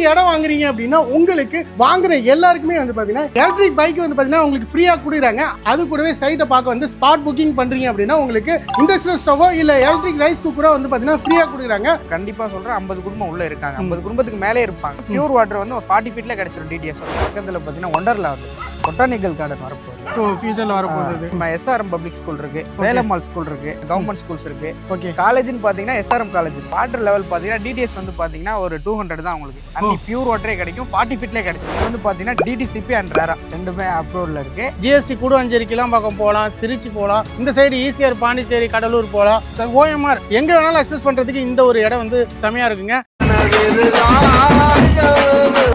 நீங்க இடம் வாங்குறீங்க அப்படின்னா உங்களுக்கு வாங்குற எல்லாருக்குமே வந்து பாத்தீங்கன்னா எலக்ட்ரிக் பைக் வந்து பாத்தீங்கன்னா உங்களுக்கு ஃப்ரீயா கொடுக்குறாங்க. அது கூடவே சைட்டை பார்க்க வந்து ஸ்பாட் புக்கிங் பண்றீங்க அப்படின்னா உங்களுக்கு இண்டக்ஷன் ஸ்டவோ இல்ல எலக்ட்ரிக் ரைஸ் குக்கரோ வந்து பாத்தீங்கன்னா ஃப்ரீயா கொடுக்குறாங்க. கண்டிப்பா சொல்றேன், 50 குடும்பம் உள்ள இருக்காங்க, 50 குடும்பத்துக்கு மேலே இருப்பாங்க. பியூர் வாட்டர் வந்து 40 ஃபீட்ல கிடைச்சிரும். டிடிஎஸ் பக்கத்துல பாத்தீங்கன்னா ஒண்டர்லா வந்து பொட்டானிக்கல் கார்டன் வரப்போகுது. சோ ஃபியூச்சர்ல வரப்போகுது. நம்ம எஸ்ஆர்எம் பப்ளிக் ஸ்கூல் இருக்கு, வேலம்மாள் ஸ்கூல் இருக்கு, கவர்மெண்ட் ஸ்கூல்ஸ் இருக்கு. ஓகே, காலேஜ்னு பாத்தீங்கன்னா எஸ்ஆர்எம் காலேஜ். வாட்டர் லெவல் பாத்தீங்கன்னா டிடிஎஸ் வந்து பாத்தீங்கன்னா ஒரு 200 தான் உங்களுக்கு. தண்ணி பியூர் வாட்டரே கிடைக்கும், 40 ஃபீட்ல கிடைக்கும். இது வந்து பாத்தீங்கன்னா டிடிசிபி அண்ட் ரேரா ரெண்டுமே அப்ரூவல்ல இருக்கு. ஜிஎஸ்டி கூடுவாஞ்சேரி கிளாம்பாக்கம் போகலாம், திருச்சி போகலாம், இந்த சைடு ஈசிஆர் பாண்டிச்சேரி கடலூர் போகலாம், ஓஎம்ஆர் எங்க வேணாலும் அக்சஸ் பண்றதுக்கு இந்த ஒரு இடம் வந்து செமையா இருக்குங்க.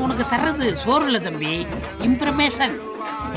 உனக்கு தர்றது சோறு இல்ல தம்பி,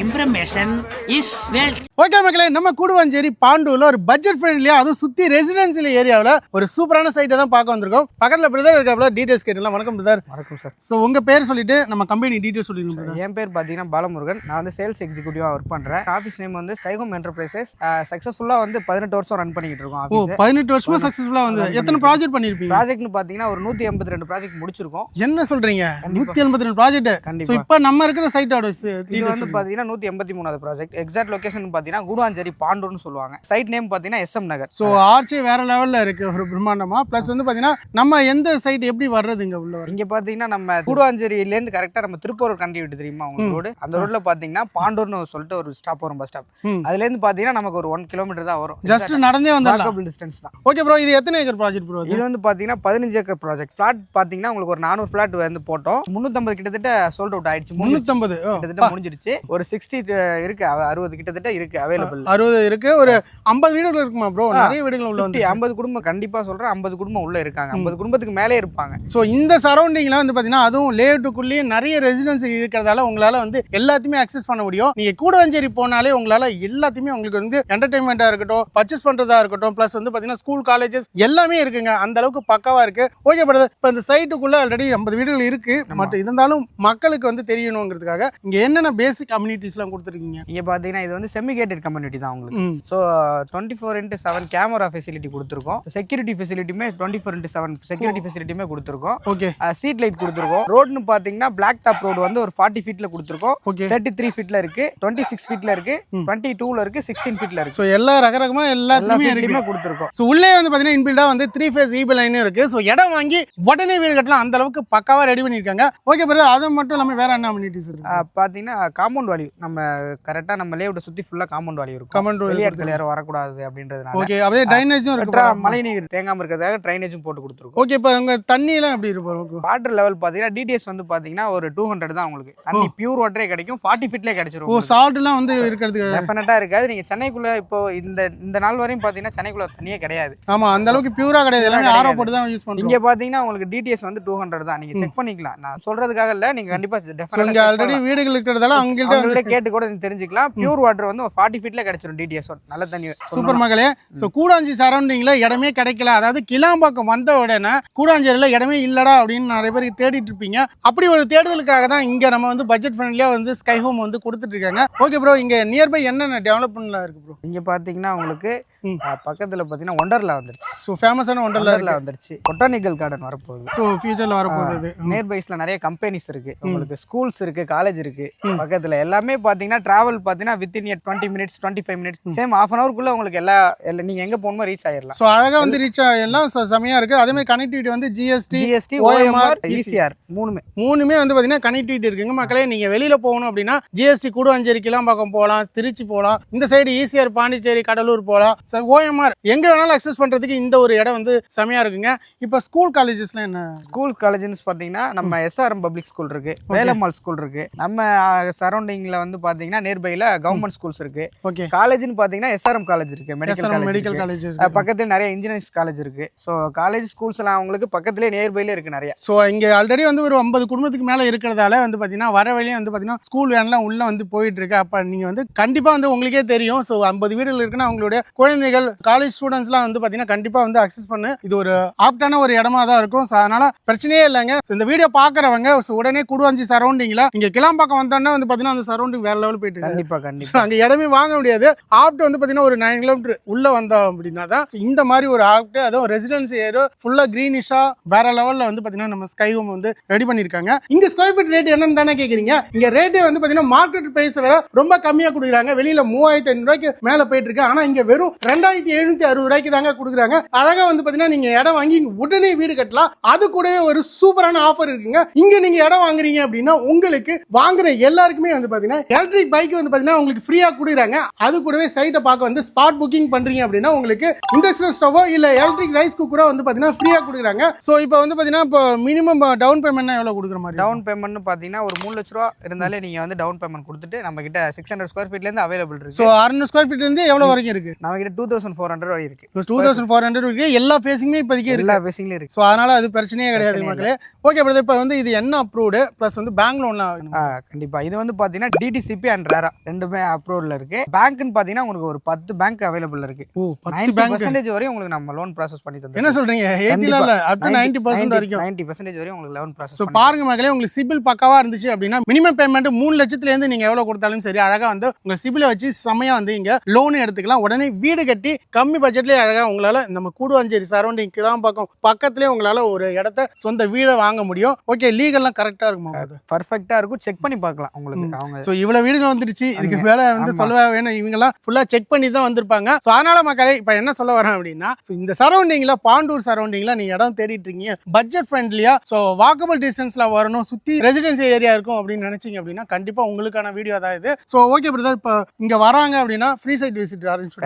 இன்ஃபர்மேஷன் இஸ் வெல்த். ஓகே மக்களே, நம்ம கூடுவாஞ்சேரி பாண்டூர்ல ஒரு பட்ஜெட் ஃப்ரெண்ட்லியா அதுவும் சுத்தி ரெசிடென்சியல் ஏரியாவில் ஒரு சூப்பரான சைட்டை தான் பார்க்க வந்திருக்கோம். பக்கத்துல பிரதர் இருக்காப்ல, டீடைல்ஸ் கேட்டலாம். வணக்கம் பிரதர். வணக்கம் சார். ஸோ உங்க பேர் சொல்லிட்டு நம்ம கம்பெனி டீடைல்ஸ் சொல்லிருக்கோம். என் பேர் பாத்தீங்கன்னா பாலமுருகன். நான் வந்து சேல்ஸ் எக்ஸிக்யூட்டிவா ஒர்க் பண்றேன். ஆஃபீஸ் நேம் வந்து ஸ்கைஹோம் என்டர்பிரைசஸ். சக்சஸஃபுல்லா வந்து 18 வருஷம் ரன் பண்ணிட்டு இருக்கோம். ஆஃபீஸ் 18 வருஷமா சக்சஸ்ஃபுல்லா வந்து எத்தனை ப்ராஜெக்ட் பண்ணிருப்பீங்க? ப்ராஜெக்ட்னு பாத்தீங்கன்னா ஒரு 182 ப்ராஜெக்ட் முடிச்சிருக்கோம். என்ன சொல்றீங்க? 182 ப்ராஜெக்ட். கண்டிப்பா. இப்போ நம்ம இருக்கிற சைட்டோட இது வந்து பாத்தீங்கன்னா 183வது ப்ராஜெக்ட். எக்ஸாக்ட் லொகேஷன் பாத்தீங்கன்னா கூடுவாஞ்சேரி பாண்டூர்னு சொல்லுவாங்க. சைட் நேம் பாத்தீங்கன்னா எஸ்எம் நகர். சோ ஆர்ச்சே வேற லெவல்ல இருக்கு, ஒரு பிரம்மாண்டமா. பிளஸ் வந்து பாத்தீங்கன்னா நம்ம எந்த சைட் எப்படி வர்றது இங்க உள்ள? இங்க பாத்தீங்கன்னா நம்ம கூடுவாஞ்சேரியில இருந்து கரெக்டா நம்ம திருப்பூர் கண்டி விட்டு தெரியுமா உங்களுக்கு ரோடு? அந்த ரோட்ல பாத்தீங்கன்னா பாண்டூர்னு சொல்லிட்டு ஒரு ஸ்டாப் வரும், பஸ் ஸ்டாப். அதுல இருந்து பாத்தீங்கன்னா நமக்கு ஒரு 1 கிலோமீட்டர் தான் வரும். ஜஸ்ட் நடந்தே வந்துடலாம், டிஸ்டன்ஸ் தான். Okay bro. இது எத்தனை ஏக்கர் ப்ராஜெக்ட் ப்ரோ? இது வந்து பாத்தீங்கன்னா 15 ஏக்கர் ப்ராஜெக்ட். ஃபிளாட் பாத்தீங்கன்னா உங்களுக்கு ஒரு 400 ஃபிளாட் வந்து போட்டோம். 350 கிட்டத்தட்ட சோல்ட் அவுட் ஆயிடுச்சு. 350 கிட்டத்தட்ட முடிஞ்சிருச்சு. ஒரு 60 இருக்கு, 60 கிட்டத்தட்ட இருக்கு அவைலபிள். 60 இருக்கு. ஒரு 50 வீடுகள் இருக்குமா ப்ரோ? நிறைய வீடுகள் உள்ள வந்து 50 குடும்பம் கண்டிப்பா சொல்றேன், 50 குடும்பம் உள்ள இருக்காங்க, 50 குடும்பத்துக்கு மேலே இருப்பாங்க. சோ இந்த சரௌண்டிங்ல வந்து பாத்தீங்கன்னா அதுவும் லேஅவுட்டுக்குள்ளேயே நிறைய ரெசிடென்சி இருக்கிறதால உங்களால வந்து எல்லாத்தையுமே அக்சஸ் பண்ண முடியும். நீங்க கூடுவாஞ்சேரி போனாலே உங்களால எல்லாத்தையுமே உங்களுக்கு வந்து என்டர்டைன்மெண்டா இருக்கட்டும், பர்ச்சேஸ் பண்றதா இருக்கட்டும், பிளஸ் வந்து பாத்தீங்கன்னா ஸ்கூல் காலேஜஸ் எல்லாமே இருக்குங்க. அந்த அளவுக்கு பக்காவா இருக்கு. ஓகே பிரதர், இப்போ இந்த சைட்டுக்குள்ள ஆல்ரெடி 50 வீடுகள் இருக்கு. பட் இருந்தாலும் மக்களுக்கு வந்து தெரியணுங்கிறதுக்காக இங்க என்னென்ன பேசிக் அம்யூனிட்டிஸ் எல்லாம் கொடுத்துருக்கீங்க? இங்க பாத்தீங்கன்னா இது வந்து செமிகேட்டட் கம்யூனிட்டி தான் உங்களுக்கு. ஸோ 24x7 கேமரா ஃபெசிலிட்டி கொடுத்துருக்கோம். செக்யூரிட்டி ஃபெசிலிட்டியுமே 24x7 செக்யூரிட்டி ஃபெசிலிட்டியுமே கொடுத்துருக்கோம். ஓகே, சீட் லைட் கொடுத்துருக்கோம். ரோடுன்னு பாத்தீங்கன்னா பிளாக் டாப் ரோடு வந்து ஒரு 40 ஃபீட்ல கொடுத்துருக்கோம். 33 ஃபீட்ல இருக்கு, 26 ஃபீட்ல இருக்கு, 22ல இருக்கு, 16 ஃபீட்ல இருக்கு. ஸோ எல்லா ரகரகமா எல்லாத்தையுமே கொடுத்துருக்கோம். ஸோ உள்ளே வந்து பாத்தீங்கன்னா இன்பில்டா வந்து 3 ஃபேஸ் ஈபி லைனும் இருக்கு. ஸோ இடம் வாங்கி உடனே வீடு கட்டலாம், அந்த அளவுக்கு பக்காவா ரெடி பண்ணிருக்காங்க. ஓகே பிரதர், அது மட்டும் இல்லாம வேற என்ன அம்யூனிட்டிஸ் இருக்கு? பாத்தீங்கன்னா காம்பவுண்ட் வால்யூ நம்ம கரெக்டா நம்ம லேஅவுட் சுத்தி ஃபுல்லா காம்பவுண்ட் வால்யூ இருக்கும். வெளியாட்கள் யாரும் வரக்கூடாது அப்படின்றதுனால. ஓகே, அப்படியே ட்ரைனேஜும் இருக்கு. மழை நீர் தேங்காம இருக்கிறதுக்காக ட்ரைனேஜும் போட்டு கொடுத்துருக்கோம். ஓகே, இப்போ உங்க தண்ணி எல்லாம் எப்படி இருக்கும்? வாட்டர் லெவல் பாத்தீங்கன்னா டிடிஎஸ் வந்து பாத்தீங்கன்னா ஒரு 200 தான் உங்களுக்கு. தண்ணி பியூர் வாட்டரே கிடைக்கும், 40 ஃபீட்லயே கிடைச்சிரும். ஓ, சால்ட் எல்லாம் வந்து இருக்கிறதுக்கு டெஃபினட்டா இருக்காது. நீங்க சென்னைக்குள்ள இப்போ இந்த நாள் வரையும் பாத்தீங்கன்னா சென்னைக்குள்ள தண்ணியே கிடையாது. ஆமா, அந்த அளவுக்கு பியூரா கிடையாது, எல்லாமே ஆரோ போட்டு தான் யூஸ் பண்றோம். இங்க பாத்தீங்கன்னா உங்களுக்கு டிடிஎஸ் வந்து 200 தான். நீங்க செக் பண்ணிக்கலாம், நான் சொல்றதுக்காக இல்ல, நீங்க கண்டிப்பா இங்க ஆல்ரெடி வீடுகள் இருக்கிறதால அவங்கள்ட்ட கேட்டு கூட நீங்க தெரிஞ்சுக்கலாம். பியூர் வாட்டர் வந்து 40 ஃபீட்ல கிடைச்சிரும் டிடிஎஸ் நல்ல தண்ணி. சூப்பர் மகளே. சோ கூடாஞ்சி சரௌண்டிங்ல இடமே கிடைக்கல, அதாவது கிளாம்பாக்கம் வந்த உடனே கூடாஞ்சேரியில இடமே இல்லடா அப்படின்னு நிறைய பேர் தேடிட்டு இருப்பீங்க. அப்படி ஒரு தேடுதலுக்காக தான் இங்க நம்ம வந்து பட்ஜெட் ஃப்ரெண்ட்லியா வந்து ஸ்கை ஹோம் வந்து கொடுத்துட்டு இருக்காங்க. ஓகே ப்ரோ, இங்க நியர்பை என்னென்ன டெவலப்மெண்ட்லாம் இருக்கு ப்ரோ? இங்க பாத்தீங்கன்னா உங்களுக்கு பக்கத்துல பாத்தீங்கன்னா ஒண்டர்லா வந்துருச்சு. சோ ஃபேமஸான ஒண்டர்லா வந்துருச்சு. பொட்டானிக்கல் கார்டன் வரப்போகுது. சோ ஃபியூச்சர்ல வரப்போகுது. நியர்பைஸ்ல நிறைய கம்பெனிஸ் இருக்கு, உங்களுக்கு ஸ்கூல்ஸ் இருக்கு, காலேஜ் இருக்கு பக்கத்துல. எல்லாமே பாத்தீங்கன்னா டிராவல் பாத்தீங்கன்னா within 20 minutes 25 minutes same ½ hour குள்ள உங்களுக்கு எல்லா நீங்க எங்க போகணுமோ ரீச் ஆயிடலாம். சோ அழகா வந்து ரீச் ஆயிடலாம். செமையா இருக்கு. அதே மாதிரி கனெக்டிவிட்டி வந்து ஜிஎஸ்டி ஓஎம்ஆர் ஈசிஆர் மூணுமே வந்து பாத்தீங்கன்னா கனெக்டிவிட்டி இருக்குங்க மக்களே. நீங்க வெளியில போகணும் அப்படின்னா ஜிஎஸ்டி கூடுவாஞ்சேரி கிளாம்பாக்கம் போகலாம், திருச்சி போகலாம், இந்த சைடு ஈசிஆர் பாண்டிச்சேரி கடலூர் போகலாம், ஓஎம்ஆர் எங்க வேணாலும் அக்சஸ் பண்றதுக்கு இந்த ஒரு இடம் வந்து செமையா இருக்குங்க. இப்ப ஸ்கூல் காலேஜஸ்லாம் என்ன? ஸ்கூல் காலேஜ்னு பாத்தீங்கன்னா நம்ம எஸ்ஆர்எம் பப்ளிக் ஸ்கூல் இருக்கு, வேலம்மாள் ஸ்கூல் இருக்கு. நம்ம சரௌண்டிங்ல வந்து பாத்தீங்கன்னா நியர்பைல கவர்மெண்ட் ஸ்கூல்ஸ் இருக்கு. காலேஜ்னு பாத்தீங்கன்னா எஸ்ஆர்எம் காலேஜ் இருக்கு, மெடிக்கல் காலேஜ் பக்கத்துல நிறைய இன்ஜினியரிங் காலேஜ் இருக்கு. ஸோ காலேஜ் ஸ்கூல்ஸ் எல்லாம் உங்களுக்கு பக்கத்துலேயே நியர்பைல இருக்கு நிறைய. ஸோ இங்க ஆல்ரெடி வந்து ஒரு 50 குடும்பத்துக்கு மேல இருக்கிறதால வந்து பாத்தீங்கன்னா வர வழியே வந்து பாத்தீங்கன்னா ஸ்கூல் வேன்லாம் உள்ள வந்து போயிட்டு இருக்கு. அப்ப நீங்க வந்து கண்டிப்பா வந்து உங்களுக்கே தெரியும். ஸோ 50 வீடுகள் இருக்குன்னா அவங்களுடைய குழந்தைகள் காலேஜ் ஸ்டூடெண்ட்ஸ்லாம் வந்து பாத்தீங்கன்னா கண்டிப்பா வந்து அக்சஸ் பண்ணு இது ஒரு ஆப்டான ஒரு இடமா தான் இருக்கும். ஸோ அதனால பிரச்சனையே இல்லைங்க. இந்த வீடியோ பாக்குறவங்க உடனே கூடுவாஞ்சி சரௌண்டிங்ல இங்க கிளாம்பாக்கம் வந்தோன்னா வந்து பாத்தீங்கன்னா அந்த சரௌண்டிங் வேற லெவல் போயிட்டு இருக்கு. கண்டிப்பா So, கண்டிப்பா அங்க இடமே வாங்க முடியாது. ஆப்ட் வந்து பாத்தீங்கன்னா ஒரு 9 கிலோமீட்டர் உள்ள வந்தோம் அப்படின்னா தான் இந்த மாதிரி ஒரு ஆப்ட், அதுவும் ரெசிடென்சி ஏரியா ஃபுல்லா கிரீனிஷா வேற லெவல்ல வந்து பாத்தீங்கன்னா நம்ம ஸ்கை ஹோம் வந்து ரெடி பண்ணிருக்காங்க. இங்க ஸ்கொயர் ஃபீட் ரேட் என்னன்னு தானே கேக்குறீங்க. இங்க ரேட்டே வந்து பாத்தீங்கன்னா மார்க்கெட் பிரைஸ் வேற ரொம்ப கம்மியா கொடுக்குறாங்க. வெளியில 3500 ரூபாய்க்கு மேல போயிட்டு இருக்கு. ஆனா இங்க வெறும் 2760 ரூபாய்க்கு தாங்க கொடுக்குறாங்க. அழகா வந்து பாத்தீங்கன்னா நீங்க இடம் வாங்கி உடனே வீடு கட்டலாம். அது கூடவே ஒரு சூப்பரான ஆஃபர் இருக்குங்க. இங்க நீங்க இடம் வாங்குறீங்க அப்படின்னா உங்களுக்கு வாங்குற எல்லாருக்குமே வந்து பாத்தீங்கன்னா எலக்ட்ரிக் பைக் வந்து பாத்தீங்கன்னா உங்களுக்கு ஃப்ரீயா கொடுக்குறாங்க. அது கூடவே சைட்டை பார்க்க வந்து ஸ்பாட் புக்கிங் பண்றீங்க அப்படின்னா உங்களுக்கு இண்டக்ஷன் ஸ்டவோ இல்ல எலக்ட்ரிக் ரைஸ் குக்கரோ வந்து பாத்தீங்கன்னா ஃப்ரீயா கொடுக்குறாங்க. சோ இப்போ வந்து பாத்தீங்கன்னா இப்போ மினிமம் டவுன் பேமெண்ட் எவ்வளவு கொடுக்குற மாதிரி? டவுன் பேமெண்ட் பாத்தீங்கன்னா ஒரு 3 லட்ச ரூபா இருந்தாலே நீங்க வந்து டவுன் பேமெண்ட் கொடுத்துட்டு நம்ம கிட்ட 600 ஸ்கொயர் ஃபீட்ல இருந்து அவைலபிள் இருக்கு. சோ 600 ஸ்கொயர் ஃபீட்ல இருந்து எவ்வளவு வரைக்கும் இருக்கு? நம்ம கிட்ட 2400 வரை இருக்கு. 2400 இருக்கு. எல்லா ஃபேஸிங்குமே இப்போதைக்கு இருக்கு. எல்லா பேசிங்லயும் இருக்கு. சோ அதனால அது பிரச்சனையே கிடையாது மக்களே. ஓகே பிரதர், இப்போ வந்து இது என்ன அப்ரூவ்டு பிளஸ் வந்து பேங்க் லோன்லாம் கண்டிப்பா இது வந்து பாத்தீங்கன்னா டிடிசிபி அண்ட் ரேரா ரெண்டுமே அப்ரூவல்ல இருக்கு. பேங்க்னு பாத்தீங்கன்னா உங்களுக்கு ஒரு 10 பேங்க் அவைலபிள் இருக்கு. 90% வரையும் உங்களுக்கு நம்ம லோன் ப்ராசஸ் பண்ணி தந்தோம். என்ன சொல்றீங்க? 80 இல்ல அப் டு 90% வரைக்கும் 90% வரையும் உங்களுக்கு லோன் ப்ராசஸ். சோ பாருங்க மக்களே, உங்களுக்கு சிபில் பக்காவா இருந்துச்சு அப்படின்னா மினிமம் பேமெண்ட் 3 லட்சத்துல இருந்து நீங்க எவ்வளவு கொடுத்தாலும் சரி அழகா வந்து உங்க சிபிலை வச்சு செமையா வந்து இங்க லோன் எடுத்துக்கலாம். உடனே வீடு கட்டி கம்மி பட்ஜெட்லயே அழகா உங்களால நம்ம கூடுவாஞ்சேரி சரௌண்டிங் கிளாம்பாக்கம் பக்கத்துலயே உங்களால ஒரு இடத்த சொந்த வீடை வாங்க முடியும். ஓகே, லீகல்லாம் கரெக்டா இருக்குமா? பர்ஃபெக்ட்டா இருக்கும். செக் பண்ணி பார்க்கலாம் உங்களுக்கு. அவங்க சோ இவ்வளவு வீடுகள் வந்துருச்சு. இதுக்கு மேல வந்து சொல்லவே வேணும். இவங்க எல்லாம் ஃபுல்லா செக் பண்ணி தான் வந்திருப்பாங்க. சோ அதனால மக்களே இப்ப என்ன சொல்ல வரேன் அப்படின்னா, இந்த சரௌண்டிங்ல பாண்டூர் சரௌண்டிங்ல நீங்க இடம் தேடிட்டு இருக்கீங்க, பட்ஜெட் ஃப்ரெண்ட்லியா, சோ வாக்கபிள் டிஸ்டன்ஸ்ல வரணும், சுத்தி ரெசிடென்சி ஏரியா இருக்கும் அப்படின்னு நினைச்சீங்க அப்படின்னா கண்டிப்பா உங்களுக்கான வீடியோ தான் இது. சோ ஓகே பிரதர், இப்ப இங்க வராங்க அப்படின்னா ஃப்ரீ சைட் விசிட் அரேஞ்ச்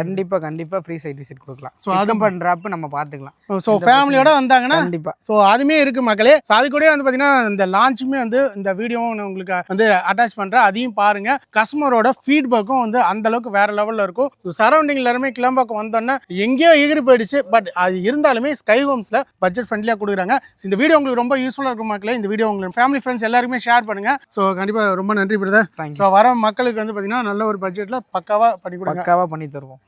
கண்டிப்பா ஃப்ரீ சைட் விசிட் கொடுக்கலாம். சோ அது பண்றப்ப நம்ம பாத்துக்கலாம். சோ ஃபேமிலியோட வந்தாங்கன்னா கண்டிப்பா சோ அதுமே இருக்கு மக்களே. சோ அது கூட வந்து பாத்தீங்கன்னா இந்த லான்ச்சுமே வந்து இந்த வீடியோவும் நான் உங்களுக்கு வந்து அட்டாச் பண்றேன், அதையும் பாருங்க. கஸ்டமரோட ஃபீட்பேக்கும் வந்து அந்த அளவுக்கு வேற லெவல்ல இருக்கும். ஸோ சரௌண்டிங்ல எல்லாருமே கிளம்பாக்கம் வந்தோன்னா எங்கேயோ எகிரி போயிடுச்சு. பட் அது இருந்தாலுமே ஸ்கை ஹோம்ஸ்ல பட்ஜெட் ஃப்ரெண்ட்லியா கொடுக்குறாங்க. இந்த வீடியோ உங்களுக்கு ரொம்ப யூஸ்ஃபுல்லா இருக்கும் மக்களே. இந்த வீடியோ உங்களுக்கு ஃபேமிலி ஃப்ரெண்ட்ஸ் எல்லாருமே ஷேர் பண்ணுங்க. ஸோ கண்டிப்பா ரொம்ப நன்றி பிரதர். ஸோ வர மக்களுக்கு வந்து பாத்தீங்கன்னா நல்ல ஒரு பட்ஜெட்ல பக்காவா பண்ணி கொடுங்க. பக்காவா பண்ணி தருவோம்.